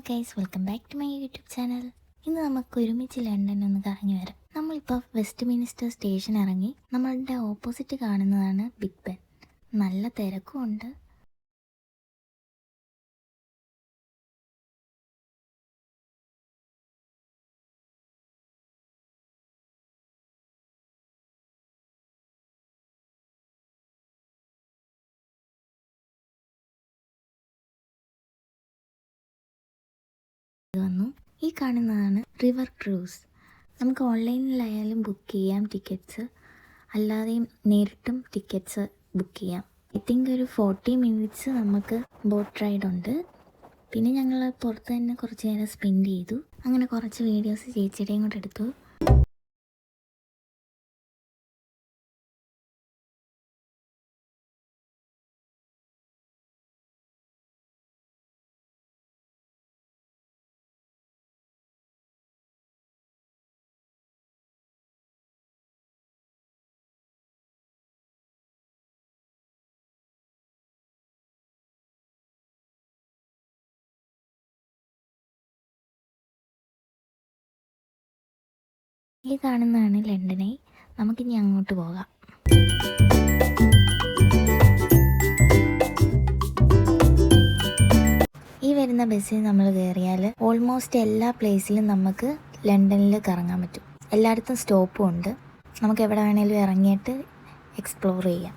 Guys, welcome back to my YouTube channel. ഇന്ന് നമുക്ക് ഒരുമിച്ച് ലണ്ടൻ ഒന്ന് കറങ്ങി വരാം. നമ്മളിപ്പോൾ വെസ്റ്റ് മിനിസ്റ്റർ സ്റ്റേഷൻ ഇറങ്ങി നമ്മളുടെ ഓപ്പോസിറ്റ് കാണുന്നതാണ് ബിഗ് ബെൻ. നല്ല തിരക്കും ഉണ്ട്. വന്നു ഈ കാണുന്നതാണ് റിവർ ക്രൂസ്. നമുക്ക് ഓൺലൈനിലായാലും ബുക്ക് ചെയ്യാം ടിക്കറ്റ്സ്, അല്ലാതെയും നേരിട്ടും ടിക്കറ്റ്സ് ബുക്ക് ചെയ്യാം. ഐ തിങ്ക് ഒരു 40 മിനിറ്റ്സ് നമുക്ക് ബോട്ട് റൈഡ് ഉണ്ട്. പിന്നെ ഞങ്ങൾ പുറത്ത് തന്നെ കുറച്ച് നേരം സ്പെൻഡ് ചെയ്തു. അങ്ങനെ കുറച്ച് വീഡിയോസ് ചേച്ചിയുടെയും കൂടെ എടുത്തു. ഈ കാണുന്നതാണ് ലണ്ടനെ. നമുക്കിനി അങ്ങോട്ട് പോകാം. ഈ വരുന്ന ബസ്സിൽ നമ്മൾ കയറിയാൽ ഓൾമോസ്റ്റ് എല്ലാ പ്ലേസിലും നമുക്ക് ലണ്ടനിൽ കറങ്ങാൻ പറ്റും. എല്ലായിടത്തും സ്റ്റോപ്പും ഉണ്ട്. നമുക്ക് എവിടെ വേണേലും ഇറങ്ങിയിട്ട് എക്സ്പ്ലോർ ചെയ്യാം.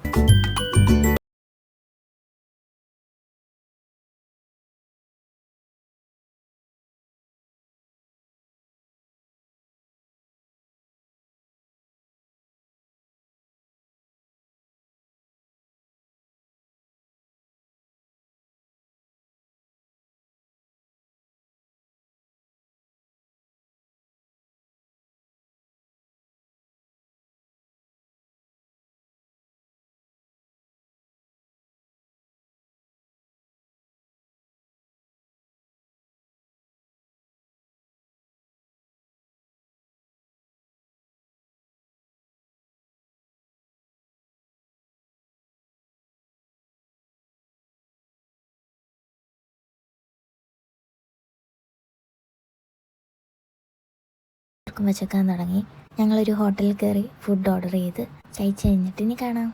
വെച്ചേക്കാൻ തുടങ്ങി. ഞങ്ങളൊരു ഹോട്ടലിൽ കയറി ഫുഡ് ഓർഡർ ചെയ്ത് കഴിച്ച് കഴിഞ്ഞിട്ട് ഇനി കാണാം.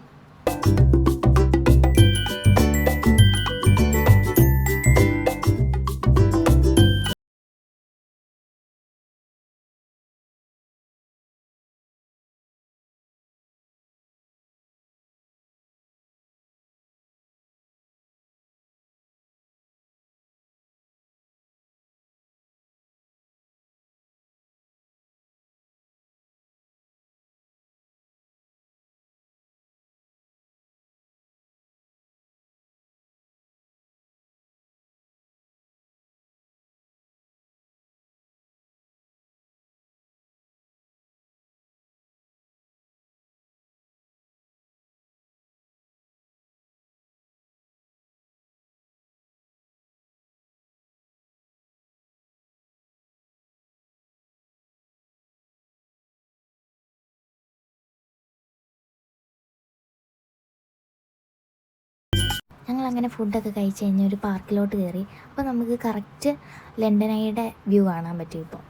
ഞങ്ങളങ്ങനെ ഫുഡൊക്കെ കഴിച്ച് കഴിഞ്ഞ് ഒരു പാർക്കിലോട്ട് കയറി. അപ്പോൾ നമുക്ക് കറക്റ്റ് ലണ്ടനയുടെ വ്യൂ കാണാൻ പറ്റും. ഇപ്പോൾ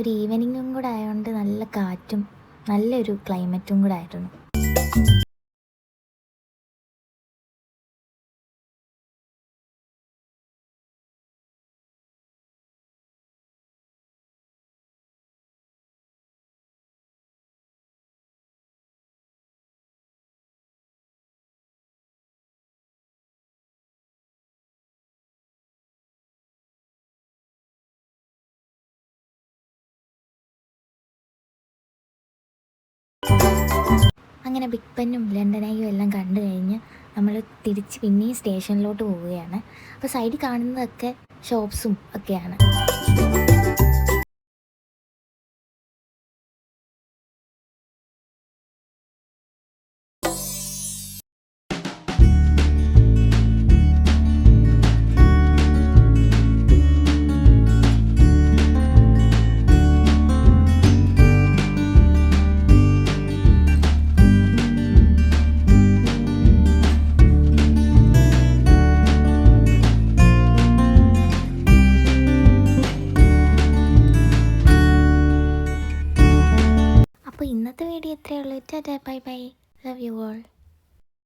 ഒരു ഈവനിങ്ങും കൂടെ ആയതുകൊണ്ട് നല്ല കാറ്റും നല്ലൊരു ക്ലൈമറ്റും കൂടെ ആയിരുന്നു. അങ്ങനെ ബിഗ് ബെന്നും ലണ്ടനായും എല്ലാം കണ്ടു കഴിഞ്ഞ് നമ്മൾ തിരിച്ച് പിന്നെയും സ്റ്റേഷനിലോട്ട് പോവുകയാണ്. അപ്പോൾ സൈഡിൽ കാണുന്നതൊക്കെ ഷോപ്സും ഒക്കെയാണ്. അപ്പോൾ ഇന്നത്തെ വീഡിയോ ഇത്രയേ ഉള്ളൂ. Tata, bye bye, love you all.